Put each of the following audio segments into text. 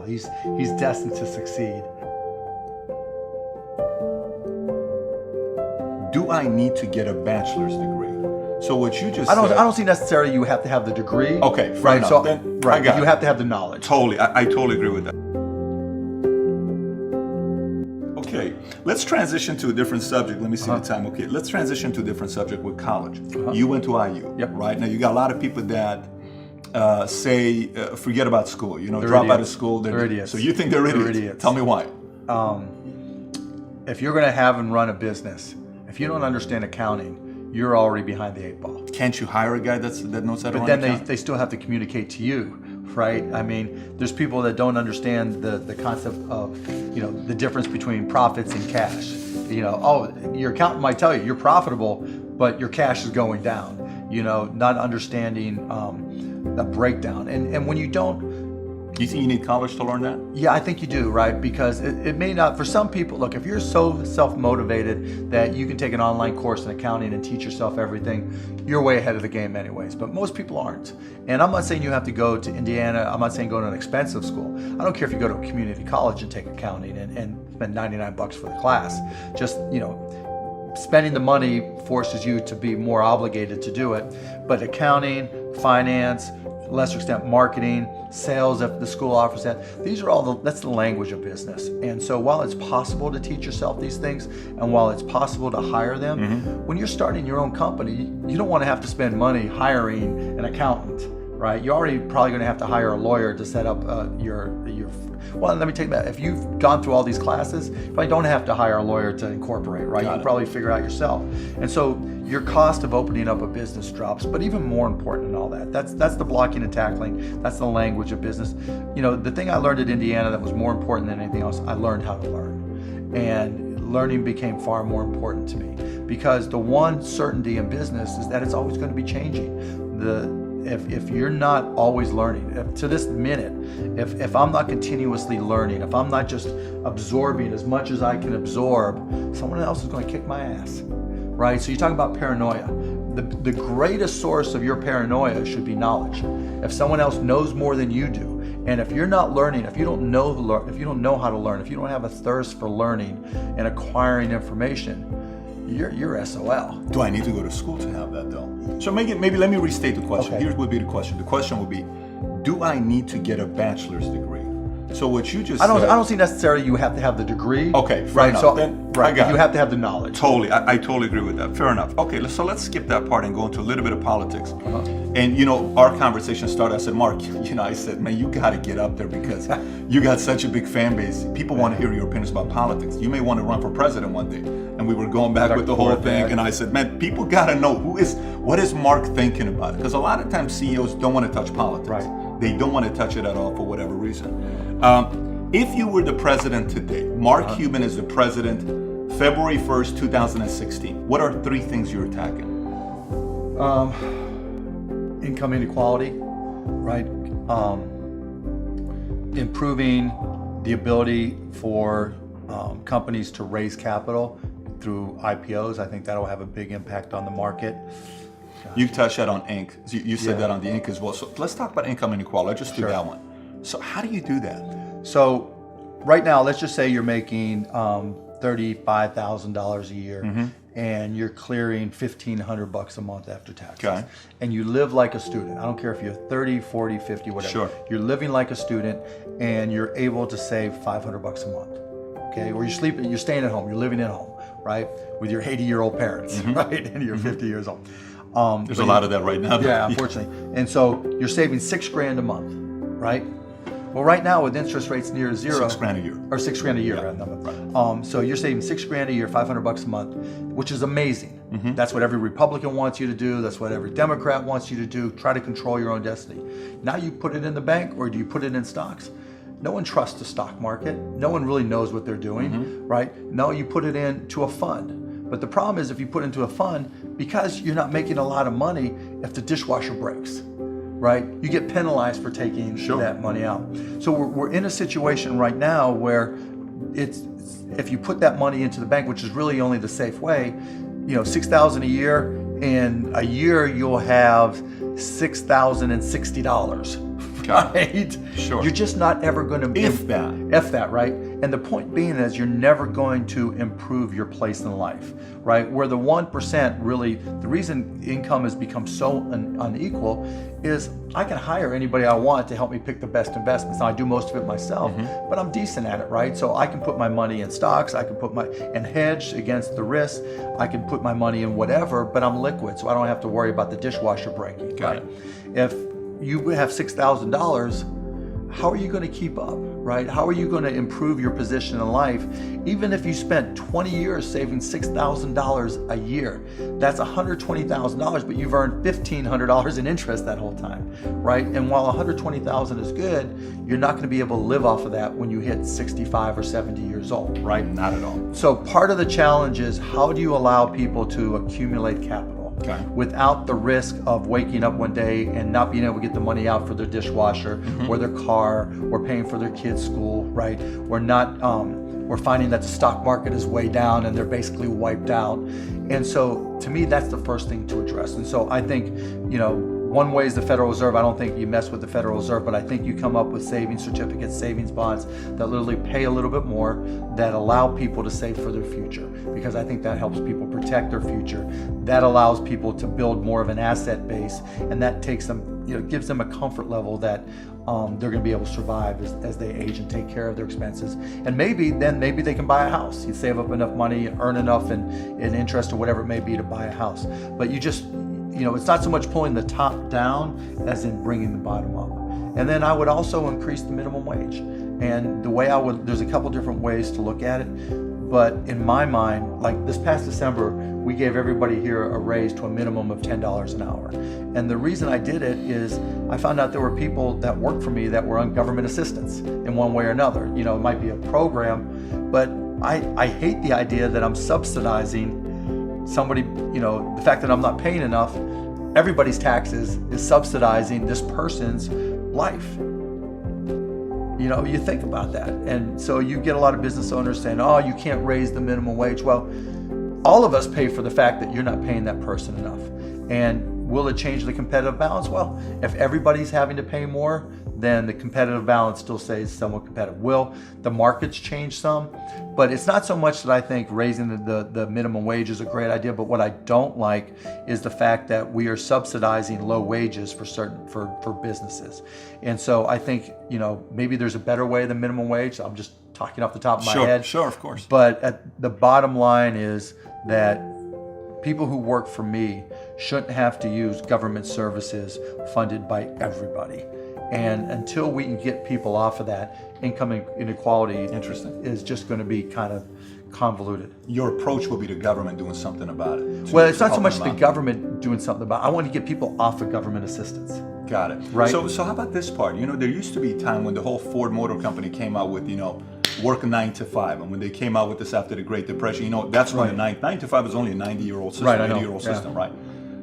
He's destined to succeed. Do I need to get a bachelor's degree? So what you just I said. don't see necessarily you have to have the degree. Okay, fair right? enough. So, Then right, I got you it. have to have the knowledge. Totally, I totally agree with that. Okay, let's transition to a different subject. Let me see the time. Okay, let's transition to a different subject with college. You went to IU, Yep. right? Now you got a lot of people that say forget about school. You know, They're drop out of idiots. school. They're idiots. So you think they're idiots? They're idiots. Tell me why. If you're going to have and run a business, if you don't understand accounting, you're already behind the eight ball. Can't you hire a guy that knows how to But run then accounting? they still have to communicate to you, right? I mean, there's people that don't understand the concept of, the difference between profits and cash. Your accountant might tell you you're profitable, but your cash is going down. Not understanding the breakdown. And when you don't, Do you think you need college to learn that? yeah, I think you do, right? Because it may not, for some people, look, if you're so self-motivated that you can take an online course in accounting and teach yourself everything, you're way ahead of the game anyways. But most people aren't. And I'm not saying you have to go to Indiana. I'm not saying go to an expensive school. I don't care if you go to a community college and take accounting and spend $99 for the class. Just, spending the money forces you to be more obligated to do it. But accounting, finance, lesser extent marketing, sales if the school offers that. These are that's the language of business. And so while it's possible to teach yourself these things and while it's possible to hire them, when you're starting your own company, you don't want to have to spend money hiring an accountant, right? You're already probably going to have to hire a lawyer to set up well, let me take that. If you've gone through all these classes, you probably don't have to hire a lawyer to incorporate, right? You can probably figure out yourself. And so your cost of opening up a business drops. But even more important than all that, that's the blocking and tackling. That's the language of business. The thing I learned at Indiana that was more important than anything else, I learned how to learn. And learning became far more important to me because the one certainty in business is that it's always going to be changing. If you're not always learning, to this minute, if I'm not continuously learning, if I'm not just absorbing as much as I can absorb, someone else is going to kick my ass, right? So you talk about paranoia. The greatest source of your paranoia should be knowledge. If someone else knows more than you do, and if you're not learning, if you don't know how to learn, if you don't have a thirst for learning and acquiring information, you're SOL. Do I need to go to school to have that though? So maybe let me restate the question. Okay. Here would be the question. The question would be, do I need to get a bachelor's degree? So what you just I said. don't see necessarily you have to have the degree. Okay, fair right? enough. So Then I right, got you it. have to have the knowledge. Totally, I totally agree with that. Fair enough. Okay, so let's skip that part and go into a little bit of politics. And our conversation started. I said, Mark, I said, man, you got to get up there because you got such a big fan base. People want to hear your opinions about politics. You may want to run for president one day. And we were going back with the whole thing, and I said, man, people got to know what is Mark thinking about it? Because a lot of times CEOs don't want to touch politics. Right. They don't want to touch it at all for whatever reason. If you were the president today, Mark Cuban is the president, February 1st, 2016. What are 3 things you're attacking? Income inequality, right? Improving the ability for companies to raise capital through IPOs. I think that'll have a big impact on the market. You touched that on Inc. You said Yeah. that on the Inc. as well. So let's talk about income inequality. Let's just do Sure. that one. So how do you do that? So right now, let's just say you're making $35,000 a year and you're clearing $1,500 a month after taxes. Okay. And you live like a student. I don't care if you're 30, 40, 50, whatever. Sure. You're living like a student and you're able to save $500 a month. Okay. Or you're staying at home, you're living at home, right? With your 80-year-old parents, right? And you're 50 years old. There's a lot of that right now. Yeah, unfortunately. And so you're saving $6,000 a month, right? Well, right now with interest rates near zero, $6,000 a year. or $6,000 a year, Yeah, so you're saving $6,000 a year, $500 a month, which is amazing. That's what every Republican wants you to do. That's what every Democrat wants you to do. Try to control your own destiny. Now you put it in the bank, or do you put it in stocks? No one trusts the stock market. No one really knows what they're doing, right? No, you put it into a fund. But the problem is if you put it into a fund, because you're not making a lot of money, if the dishwasher breaks, right? You get penalized for taking that money out. So we're in a situation right now where if you put that money into the bank, which is really only the safe way, $6,000 a year, in a year you'll have $6,060. right? Sure. You're just not ever going to If that, right? And the point being is you're never going to improve your place in life, right? Where the 1% really, the reason income has become so unequal is I can hire anybody I want to help me pick the best investments. Now I do most of it myself, but I'm decent at it, right? So I can put my money in stocks, I can put and hedge against the risk, I can put my money in whatever, but I'm liquid, so I don't have to worry about the dishwasher breaking. Got it. If you have $6,000, how are you going to keep up, right? How are you going to improve your position in life? Even if you spent 20 years saving $6,000 a year, that's $120,000, but you've earned $1,500 in interest that whole time, right? And while $120,000 is good, you're not going to be able to live off of that when you hit 65 or 70 years old, right? Not at all. So part of the challenge is how do you allow people to accumulate capital? Okay. Without the risk of waking up one day and not being able to get the money out for their dishwasher or their car or paying for their kids' school, right? We're finding that the stock market is way down and they're basically wiped out. And so to me, that's the first thing to address. And so I think, one way is the Federal Reserve. I don't think you mess with the Federal Reserve, but I think you come up with savings certificates, savings bonds that literally pay a little bit more, that allow people to save for their future, because I think that helps people protect their future. That allows people to build more of an asset base, and that takes them, gives them a comfort level that they're going to be able to survive as they age and take care of their expenses. And maybe they can buy a house. You save up enough money, earn enough in interest or whatever it may be to buy a house. But you just, it's not so much pulling the top down as in bringing the bottom up. And then I would also increase the minimum wage. And the way there's a couple different ways to look at it. But in my mind, like this past December, we gave everybody here a raise to a minimum of $10 an hour. And the reason I did it is I found out there were people that worked for me that were on government assistance in one way or another. It might be a program, but I hate the idea that I'm subsidizing somebody, the fact that I'm not paying enough, everybody's taxes is subsidizing this person's life. You think about that. And so you get a lot of business owners saying, oh, you can't raise the minimum wage. Well, all of us pay for the fact that you're not paying that person enough. And will it change the competitive balance? Well, if everybody's having to pay more, then the competitive balance still stays somewhat competitive. Will the markets change some? But it's not so much that I think raising the minimum wage is a great idea, but what I don't like is the fact that we are subsidizing low wages for businesses. And so I think, maybe there's a better way than minimum wage. I'm just talking off the top of my head. Sure, of course. But the bottom line is that people who work for me shouldn't have to use government services funded by everybody. And until we can get people off of that, income inequality is just going to be kind of convoluted. Your approach will be the government doing something about it. Well, it's not so much the government doing something about it. I want to get people off of government assistance. Got it. Right. So how about this part? There used to be a time when the whole Ford Motor Company came out with, work 9 to 5. And when they came out with this after the Great Depression, that's when the 9 to 5 is only a 90-year-old system, 80-year-old system, right?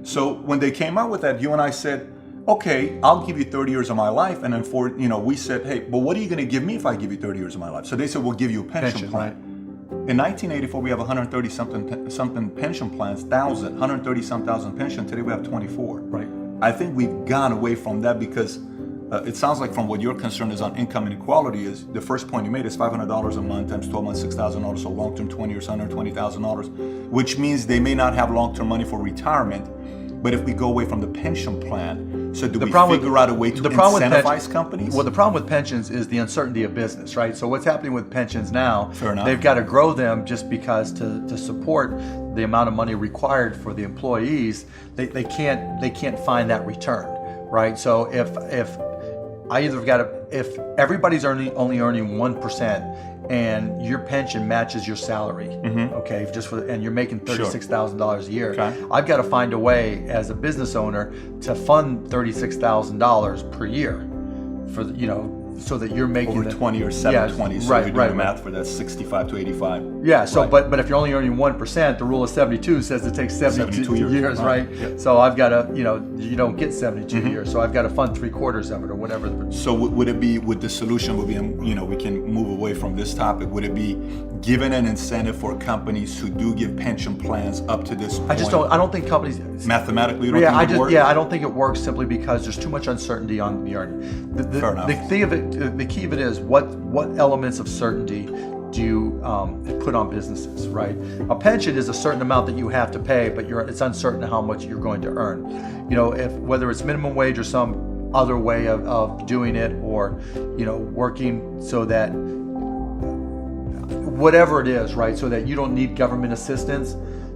So when they came out with that, you and I said, okay, I'll give you 30 years of my life. And then we said, hey, but what are you going to give me if I give you 30 years of my life? So they said, we'll give you a pension plan. Right. In 1984, we have 130-something pension plans, 130-some thousand pension. Today we have 24. Right. I think we've gone away from that because it sounds like from what your concern is on income inequality is the first point you made is $500 a month times 12 months, $6,000. So long-term 20 years, $120,000, which means they may not have long-term money for retirement. But if we go away from the pension plan, so do we figure out a way to incentivize companies? Well, the problem with pensions is the uncertainty of business, right? So what's happening with pensions now, Fair enough. They've got to grow them just because to support the amount of money required for the employees, they can't find that return, right? So if everybody's only earning 1%, and your pension matches your salary, okay, and you're making $36,000 a year. Okay. I've got to find a way as a business owner to fund $36,000 per year for so that you're making over 20 or 720. So you're doing the math for that, 65 to 85. Yeah. So, but if you're only earning 1%, the rule of 72 says it takes 72 years, right? Yep. So I've got to, you don't get 72 years. So I've got to fund 3/4 of it or whatever. So would it be, with the solution would be, we can move away from this topic. Would it be given an incentive for companies who do give pension plans up to this point? I don't think companies Mathematically, you don't think it works? I don't think it works simply because there's too much uncertainty on the earning. Fair enough. The key of it is what elements of certainty do you put on businesses, right? A pension is a certain amount that you have to pay, but it's uncertain how much you're going to earn. Whether it's minimum wage or some other way of doing it, or working so that whatever it is, right, so that you don't need government assistance,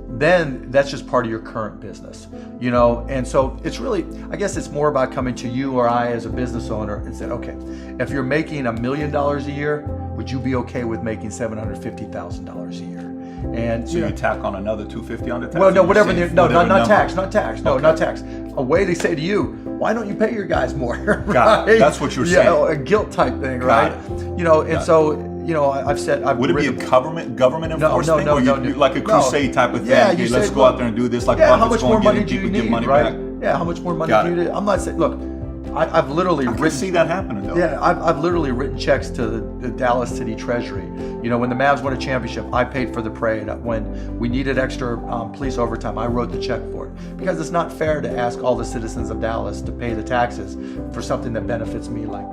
then that's just part of your current business, and so it's really, I guess it's more about coming to you or I as a business owner and saying, okay, if you're making $1 million a year, would you be okay with making $750,000 a year? And so you tack on another $250 on the tax? Well, no, whatever. Not tax. No, okay. not tax. A way they say to you, why don't you pay your guys more? Right? Got it. That's what you're saying. Yeah, a guilt type thing, right? I've said. Would it be a government enforcement? No, like a crusade type of thing. Yeah, hey, let's go out there and do this. Like how much going, more money do people you give need, money right? back. Yeah, how much more money Got do you need? I'm not saying. Look, I've literally I can see that happening though. Yeah, I've literally written checks to the Dallas City Treasury. When the Mavs won a championship, I paid for the parade. When we needed extra police overtime, I wrote the check for it, because it's not fair to ask all the citizens of Dallas to pay the taxes for something that benefits me like